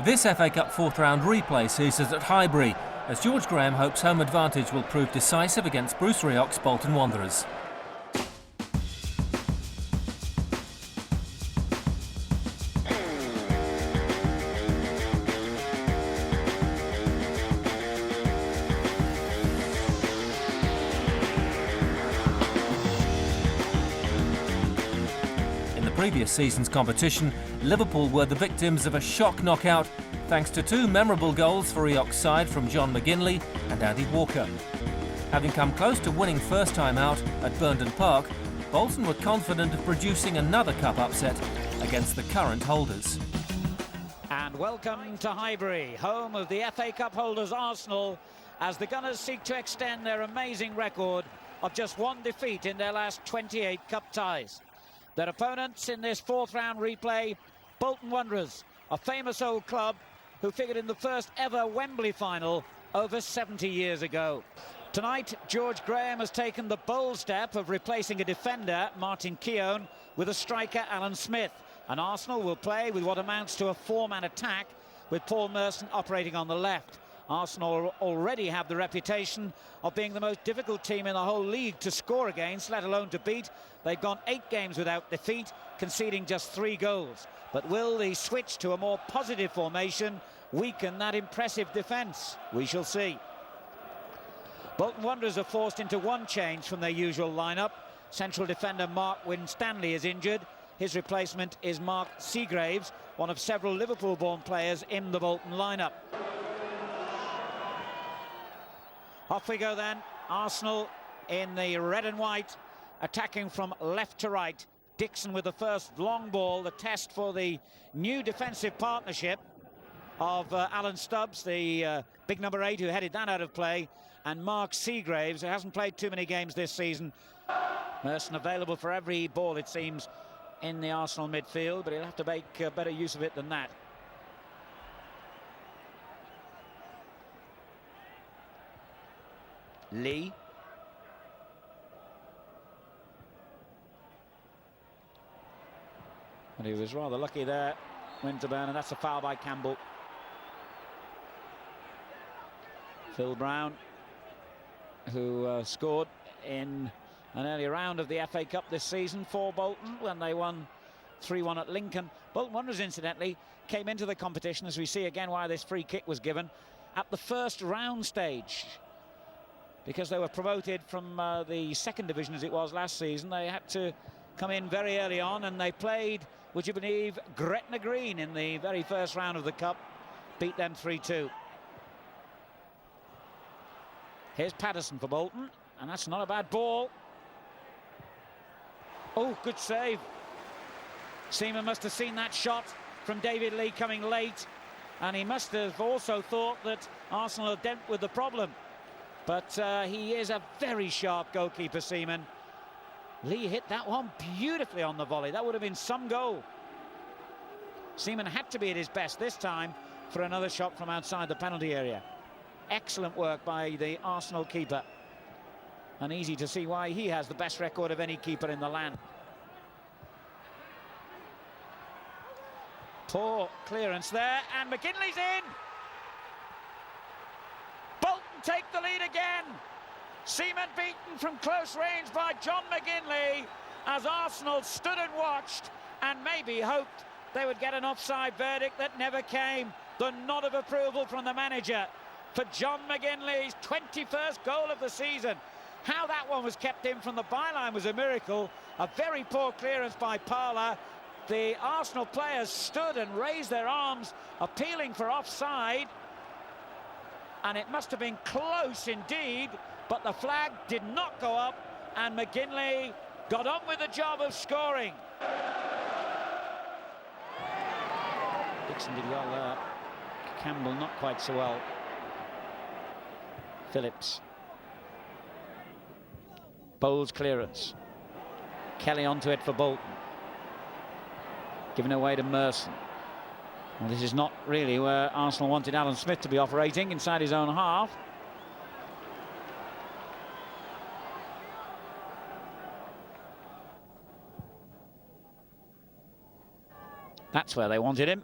This FA Cup fourth round replay sees us at Highbury, as George Graham hopes home advantage will prove decisive against Bruce Rioch's Bolton Wanderers. In the previous season's competition, Liverpool were the victims of a shock knockout thanks to two memorable goals for Rioch's side from John McGinley and Andy Walker. Having come close to winning first time out at Burnden Park, Bolton were confident of producing another cup upset against the current holders. And welcome to Highbury, home of the FA Cup holders Arsenal, as the Gunners seek to extend their amazing record of just one defeat in their last 28 cup ties. Their opponents in this fourth round replay, Bolton Wanderers, a famous old club who figured in the first ever Wembley final over 70 years ago. Tonight, George Graham has taken the bold step of replacing a defender, Martin Keown, with a striker, Alan Smith. And Arsenal will play with what amounts to a four-man attack, with Paul Merson operating on the left. Arsenal already have the reputation of being the most difficult team in the whole league to score against, let alone to beat. They've gone 8 games without defeat, conceding just 3 goals. But will the switch to a more positive formation weaken that impressive defence? We shall see. Bolton Wanderers are forced into one change from their usual lineup. Central defender Mark Winstanley is injured. His replacement is Mark Seagraves, one of several Liverpool-born players in the Bolton lineup. Off we go then. Arsenal in the red and white, attacking from left to right. Dixon with the first long ball, the test for the new defensive partnership of Alan Stubbs, the big number 8 who headed that out of play, and Mark Seagraves, who hasn't played too many games this season. Merson available for every ball, it seems, in the Arsenal midfield, but he'll have to make better use of it than that. Lee. And he was rather lucky there, Winterburn, and that's a foul by Campbell. Phil Brown, who scored in an early round of the FA Cup this season for Bolton when they won 3-1 at Lincoln. Bolton Wanderers, incidentally, came into the competition, as we see again why this free kick was given, at the first round stage. Because they were promoted from the second division as it was last season. They had to come in very early on, and they played, would you believe, Gretna Green in the very first round of the Cup, beat them 3-2. Here's Patterson for Bolton, and that's not a bad ball. Oh, good save. Seaman must have seen that shot from David Lee coming late, and he must have also thought that Arsenal had dealt with the problem. But he is a very sharp goalkeeper, Seaman. Lee hit that one beautifully on the volley. That would have been some goal. Seaman had to be at his best this time for another shot from outside the penalty area. Excellent work by the Arsenal keeper. And easy to see why he has the best record of any keeper in the land. Poor clearance there, and McGinley's in. Bolton take the lead again. Seaman beaten from close range by John McGinley, as Arsenal stood and watched and maybe hoped they would get an offside verdict that never came. The nod of approval from the manager for John McGinley's 21st goal of the season. How that one was kept in from the byline was a miracle. A very poor clearance by Parler. The Arsenal players stood and raised their arms, appealing for offside. And it must have been close indeed, but the flag did not go up, and McGinley got on with the job of scoring. Dixon did well there. Campbell not quite so well. Phillips. Bowles clearance. Kelly onto it for Bolton. Given away to Merson. Well, this is not really where Arsenal wanted Alan Smith to be operating, inside his own half. That's where they wanted him.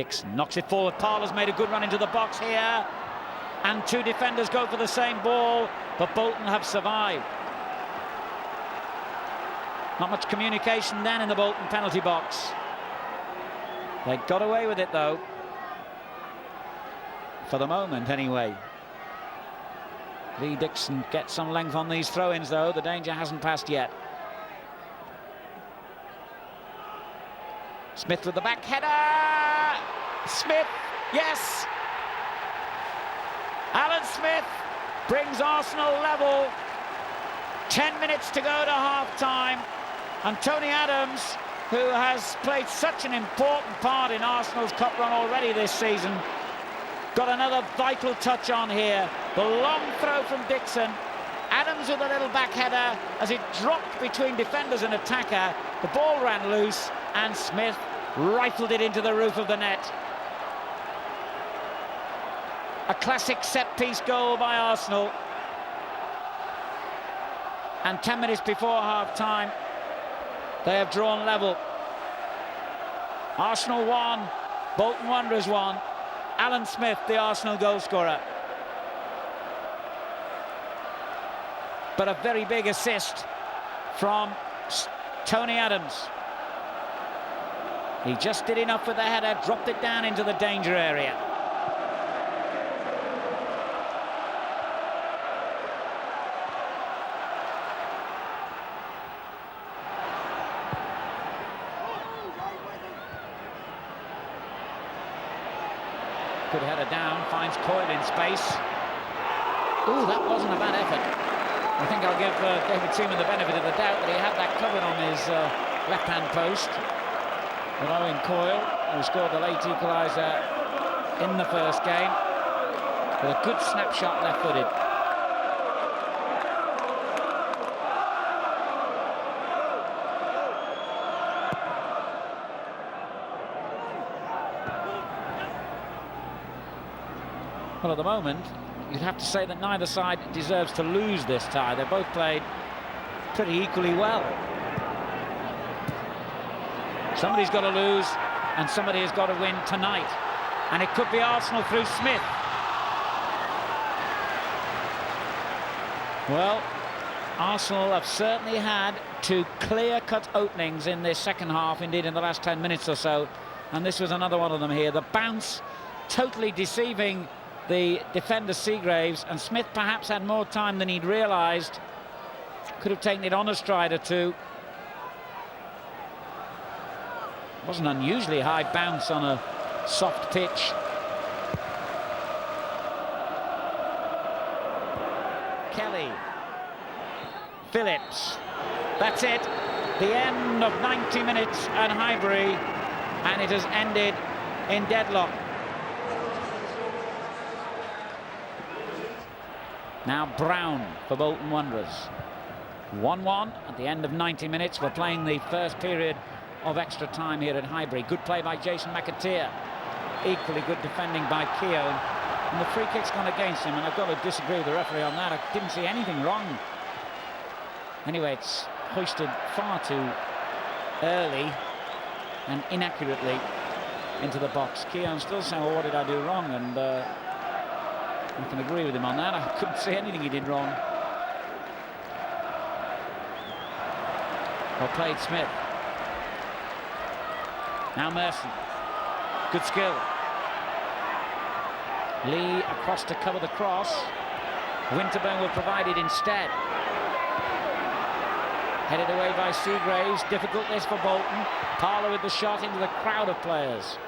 Dixon knocks it forward. Parler's made a good run into the box here. And two defenders go for the same ball, but Bolton have survived. Not much communication then in the Bolton penalty box. They got away with it though. For the moment anyway. Lee Dixon gets some length on these throw-ins though. The danger hasn't passed yet. Smith with the back header. Smith, yes. Alan Smith brings Arsenal level. 10 minutes to go to half-time. And Tony Adams, who has played such an important part in Arsenal's cup run already this season, got another vital touch on here. The long throw from Dixon. Adams with a little back header as it dropped between defenders and attacker. The ball ran loose and Smith rifled it into the roof of the net. A classic set-piece goal by Arsenal. And 10 minutes before half-time, they have drawn level. Arsenal 1, Bolton Wanderers 1. Alan Smith, the Arsenal goalscorer. But a very big assist from Tony Adams. He just did enough with the header, dropped it down into the danger area. Good header down, finds Coyle in space. Ooh, that wasn't a bad effort. I think I'll give David Seaman the benefit of the doubt that he had that covered on his left-hand post. But Owen Coyle, who scored the late equaliser in the first game, with a good snapshot left-footed. Well, at the moment, you'd have to say that neither side deserves to lose this tie. They both played pretty equally well. Somebody's got to lose, and somebody has got to win tonight. And it could be Arsenal through Smith. Well, Arsenal have certainly had two clear-cut openings in this second half, indeed in the last 10 minutes or so. And this was another one of them here. The bounce totally deceiving the defender Seagraves, and Smith perhaps had more time than he'd realised. Could have taken it on a stride or two. Wasn't an unusually high bounce on a soft pitch. Kelly. Phillips. That's it. The end of 90 minutes at Highbury, and it has ended in deadlock. Now Brown for Bolton Wanderers. 1-1 at the end of 90 minutes. We're playing the first period of extra time here at Highbury. Good play by Jason McAteer. Equally good defending by Keown. And the free kick's gone against him, and I've got to disagree with the referee on that. I didn't see anything wrong. Anyway, it's hoisted far too early and inaccurately into the box. Keown still saying, well, what did I do wrong? And I can agree with him on that. I couldn't see anything he did wrong. Well played, Smith. Now Merson. Good skill. Lee across to cover the cross. Winterburn will provide it instead. Headed away by Seagraves. Difficult this for Bolton. Parler with the shot into the crowd of players.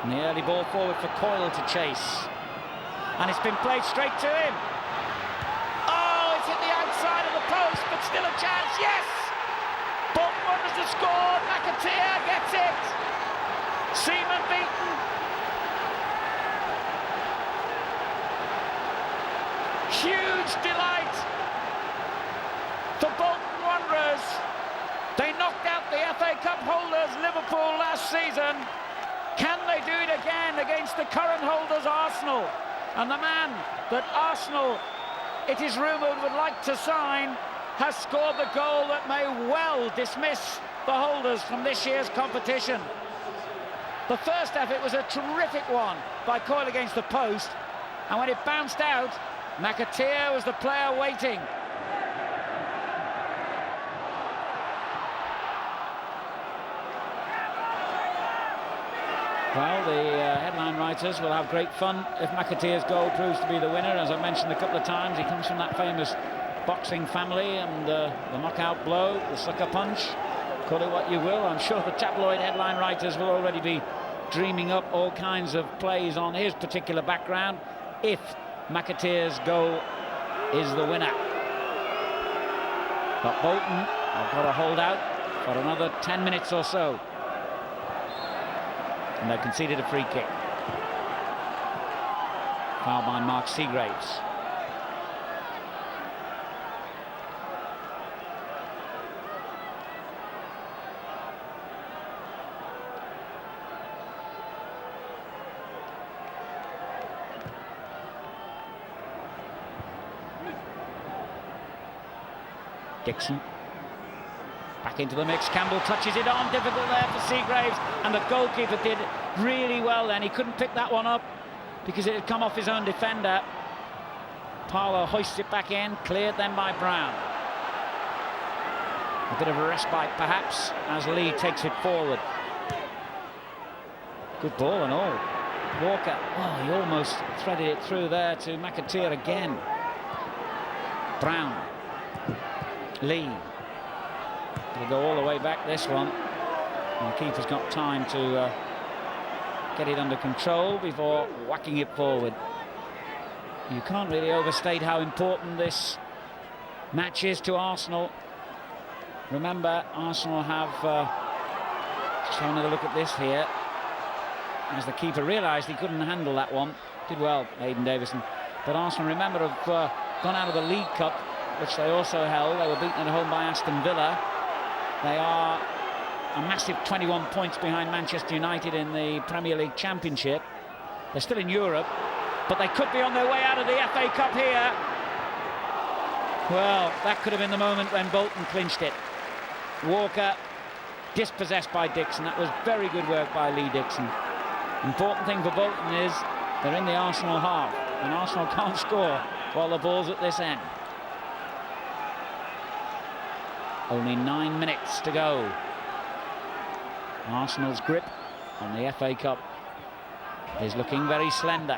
And the early ball forward for Coyle to chase. And it's been played straight to him. Oh, it's hit the outside of the post, but still a chance, yes! Bolton Wanderers have scored, McAteer gets it. Seaman beaten. Huge delight for Bolton Wanderers. They knocked out the FA Cup holders Liverpool last season. Can they do it again against the current holders Arsenal? And the man that Arsenal, it is rumoured, would like to sign has scored the goal that may well dismiss the holders from this year's competition. The first effort was a terrific one by Coyle against the post, and when it bounced out, McAteer was the player waiting. Well, the headline writers will have great fun if McAteer's goal proves to be the winner. As I mentioned a couple of times, he comes from that famous boxing family, and the knockout blow, the sucker punch, call it what you will. I'm sure the tabloid headline writers will already be dreaming up all kinds of plays on his particular background if McAteer's goal is the winner. But Bolton have got to hold out for another 10 minutes or so. And they've conceded a free kick. Foul by Mark Seagraves. Dixon. Back into the mix, Campbell touches it on, difficult there for Seagraves, and the goalkeeper did really well then. He couldn't pick that one up because it had come off his own defender. Parlour hoists it back in, cleared then by Brown. A bit of a respite perhaps as Lee takes it forward. Good ball and all. Walker, oh, he almost threaded it through there to McAteer again. Brown. Lee. Will go all the way back this one, and the keeper's got time to get it under control before whacking it forward. You can't really overstate how important this match is to Arsenal. Remember, Arsenal have just have another look at this here, as the keeper realised he couldn't handle that one. Did well, Aidan Davison. But Arsenal, remember, have gone out of the League Cup, which they also held. They were beaten at home by Aston Villa. They are a massive 21 points behind Manchester United in the Premier League Championship. They're still in Europe, but they could be on their way out of the FA Cup here. Well, that could have been the moment when Bolton clinched it. Walker dispossessed by Dixon. That was very good work by Lee Dixon. Important thing for Bolton is they're in the Arsenal half, and Arsenal can't score while the ball's at this end. Only 9 minutes to go. Arsenal's grip on the FA Cup is looking very slender.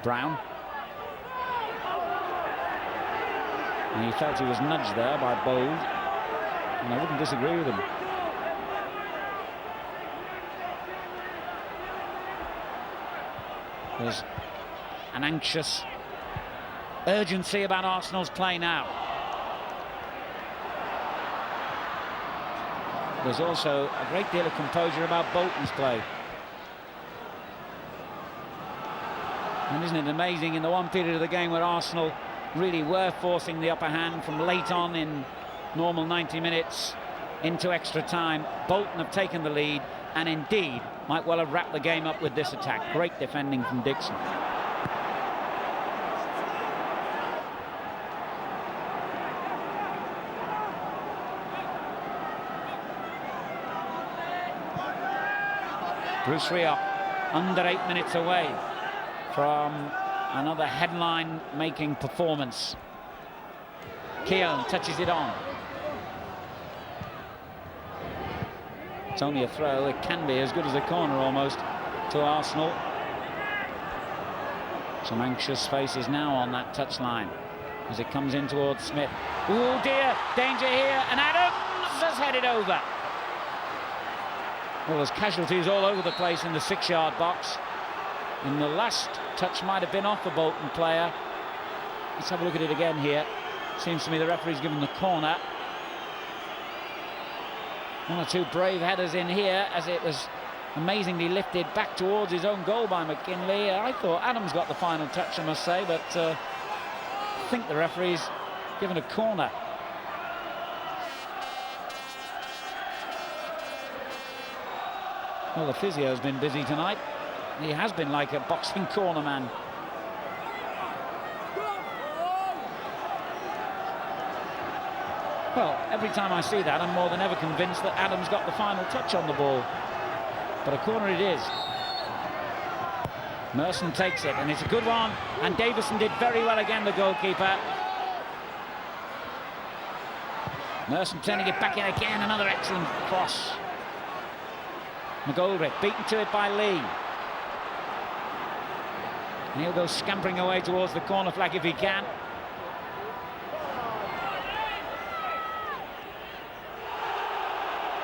Brown. And he felt he was nudged there by Bold, and I wouldn't disagree with him. There's an anxious urgency about Arsenal's play now. There's also a great deal of composure about Bolton's play. And isn't it amazing, in the one period of the game where Arsenal really were forcing the upper hand from late on in normal 90 minutes into extra time, Bolton have taken the lead and indeed might well have wrapped the game up with this attack. Great defending from Dixon. Bruce Rioch, under 8 minutes away from another headline-making performance. Keown touches it on. It's only a throw. It can be as good as a corner almost to Arsenal. Some anxious faces now on that touchline as it comes in towards Smith. Oh dear, danger here, and Adams has headed over. Well, there's casualties all over the place in the 6-yard box. And the last touch might have been off a Bolton player. Let's have a look at it again here. Seems to me the referee's given the corner. One or two brave headers in here as it was amazingly lifted back towards his own goal by McGinley. I thought Adams got the final touch, I must say, but I think the referee's given a corner. Well, the physio's been busy tonight. He has been like a boxing corner man. Well, every time I see that, I'm more than ever convinced that Adams got the final touch on the ball. But a corner it is. Merson takes it, and it's a good one. And Davison did very well again, the goalkeeper. Merson turning it back in again, another excellent cross. McGoldrick beaten to it by Lee. And he'll go scampering away towards the corner flag if he can.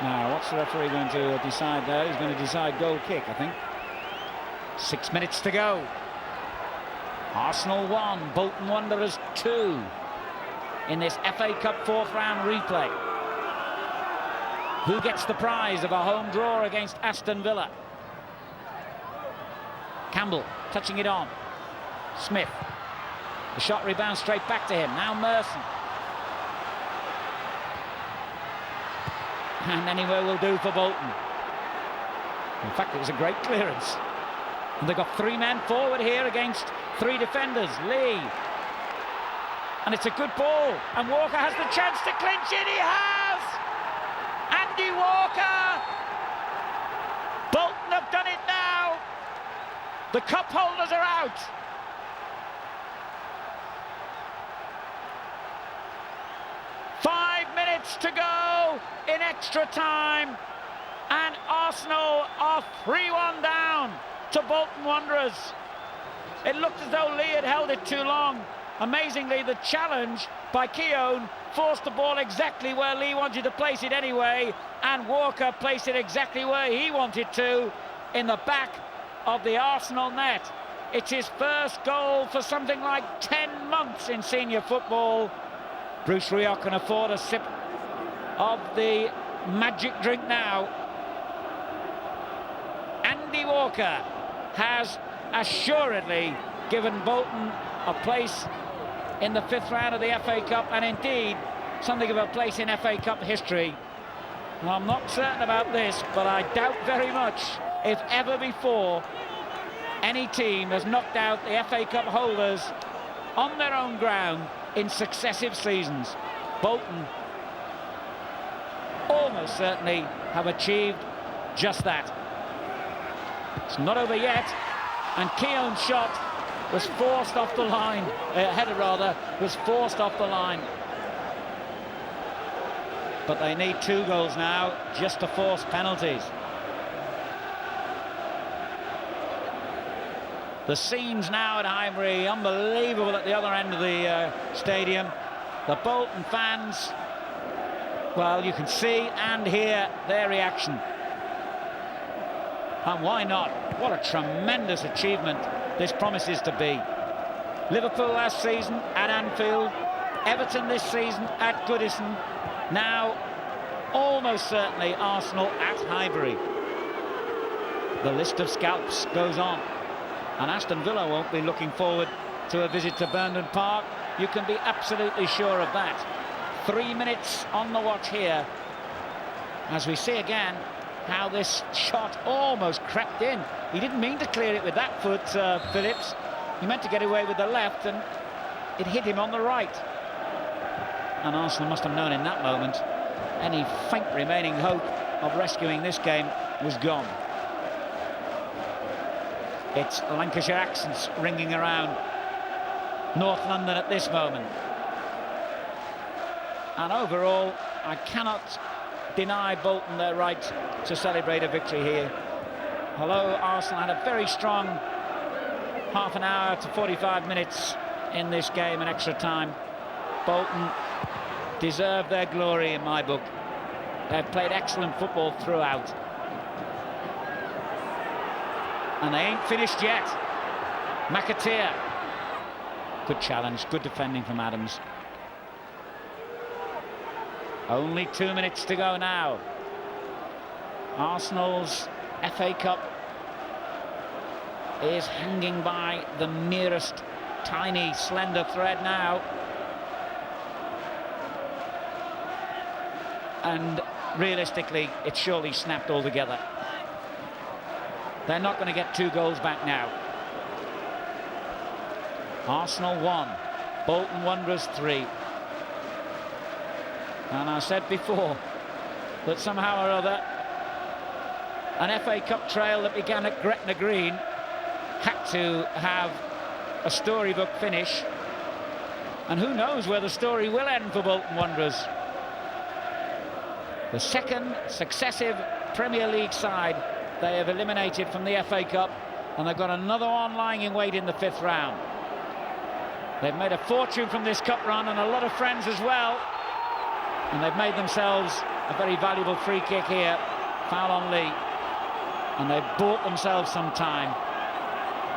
Now, what's the referee going to decide there? He's going to decide goal kick, I think. 6 minutes to go. Arsenal 1, Bolton Wanderers 2 in this FA Cup fourth round replay. Who gets the prize of a home draw against Aston Villa? Campbell touching it on. Smith. The shot rebounds straight back to him. Now Merson. And anywhere will do for Bolton. In fact, it was a great clearance. And they've got 3 men forward here against 3 defenders. Lee. And it's a good ball. And Walker has the chance to clinch it. He has! Andy Walker! Bolton have done it now. The cup holders are out. To go in extra time, and Arsenal are 3-1 down to Bolton Wanderers. It looked as though Lee had held it too long. Amazingly, the challenge by Keown forced the ball exactly where Lee wanted to place it anyway, and Walker placed it exactly where he wanted to, in the back of the Arsenal net. It's his first goal for something like 10 months in senior football. Bruce Rioch can afford a sip of the magic drink now. Andy Walker has assuredly given Bolton a place in the 5th round of the FA Cup, and indeed something of a place in FA Cup history. Well, I'm not certain about this, but I doubt very much if ever before any team has knocked out the FA Cup holders on their own ground in successive seasons. Bolton almost certainly have achieved just that. It's not over yet, and Keown's shot was forced off the line, header rather, was forced off the line. But they need 2 goals now just to force penalties. The scenes now at Highbury, unbelievable at the other end of the stadium. The Bolton fans, well, you can see and hear their reaction. And why not? What a tremendous achievement this promises to be. Liverpool last season at Anfield, Everton this season at Goodison, now almost certainly Arsenal at Highbury. The list of scalps goes on, and Aston Villa won't be looking forward to a visit to Burnden Park. You can be absolutely sure of that. 3 minutes on the watch here, as we see again how this shot almost crept in. He didn't mean to clear it with that foot, Phillips. He meant to get away with the left, and it hit him on the right. And Arsenal must have known in that moment any faint remaining hope of rescuing this game was gone. It's Lancashire accents ringing around North London at this moment. And overall, I cannot deny Bolton their right to celebrate a victory here. Although Arsenal had a very strong half an hour to 45 minutes in this game in extra time, Bolton deserve their glory in my book. They've played excellent football throughout. And they ain't finished yet. McAteer. Good challenge, good defending from Adams. Only 2 minutes to go now. Arsenal's FA Cup is hanging by the merest tiny slender thread now. And realistically, it's surely snapped altogether. They're not going to get 2 goals back now. Arsenal 1, Bolton Wanderers 3. And I said before that somehow or other an FA Cup trail that began at Gretna Green had to have a storybook finish. And who knows where the story will end for Bolton Wanderers. The second successive Premier League side they have eliminated from the FA Cup, and they've got another one lying in wait in the 5th round. They've made a fortune from this cup run and a lot of friends as well. And they've made themselves a very valuable free kick here. Foul on Lee. And they've bought themselves some time.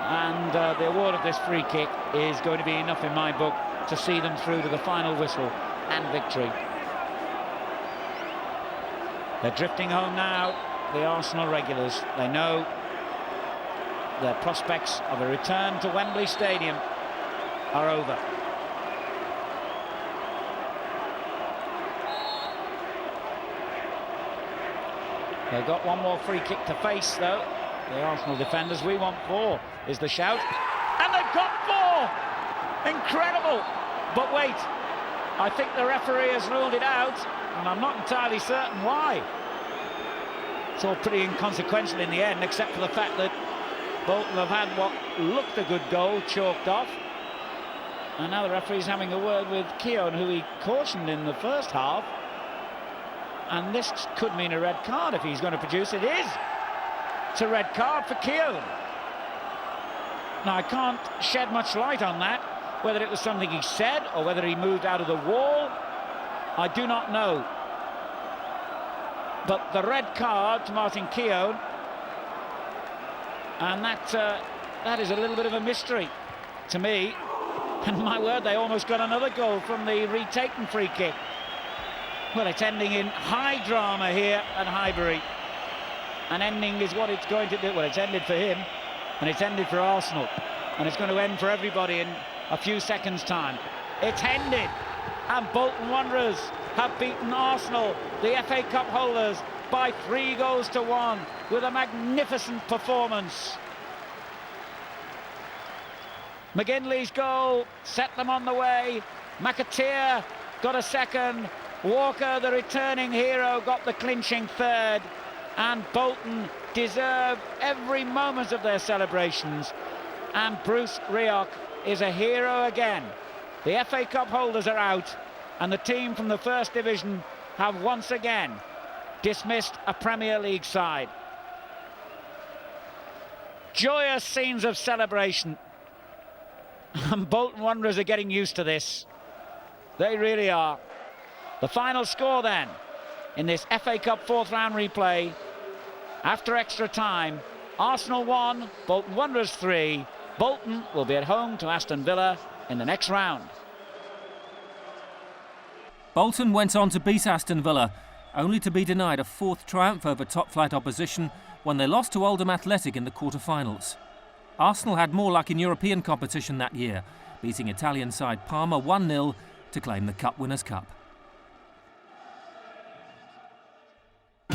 And the award of this free kick is going to be enough in my book to see them through to the final whistle and victory. They're drifting home now, the Arsenal regulars. They know their prospects of a return to Wembley Stadium are over. They've got one more free kick to face, though. The Arsenal defenders, we want 4, is the shout. And they've got 4! Incredible! But wait, I think the referee has ruled it out, and I'm not entirely certain why. It's all pretty inconsequential in the end, except for the fact that Bolton have had what looked a good goal chalked off. And now the referee's having a word with Keown, who he cautioned in the first half. And this could mean a red card if he's going to produce it. Is. It's a red card for Keown. Now, I can't shed much light on that, whether it was something he said or whether he moved out of the wall. I do not know. But the red card to Martin Keown, and that is a little bit of a mystery to me. And my word, they almost got another goal from the retaken free kick. Well, it's ending in high drama here at Highbury. And ending is what it's going to do. Well, it's ended for him, and it's ended for Arsenal. And it's going to end for everybody in a few seconds' time. It's ended, and Bolton Wanderers have beaten Arsenal, the FA Cup holders, by 3 goals to 1 with a magnificent performance. McGinley's goal set them on the way. McAteer got a second. Walker, the returning hero, got the clinching third. And Bolton deserve every moment of their celebrations. And Bruce Rioch is a hero again. The FA Cup holders are out, and the team from the First Division have once again dismissed a Premier League side. Joyous scenes of celebration. And Bolton Wanderers are getting used to this. They really are. The final score then, in this FA Cup 4th round replay, after extra time, Arsenal 1, Bolton Wanderers 3. Bolton will be at home to Aston Villa in the next round. Bolton went on to beat Aston Villa, only to be denied a 4th triumph over top-flight opposition when they lost to Oldham Athletic in the quarter-finals. Arsenal had more luck in European competition that year, beating Italian side Parma 1-0 to claim the Cup Winners' Cup.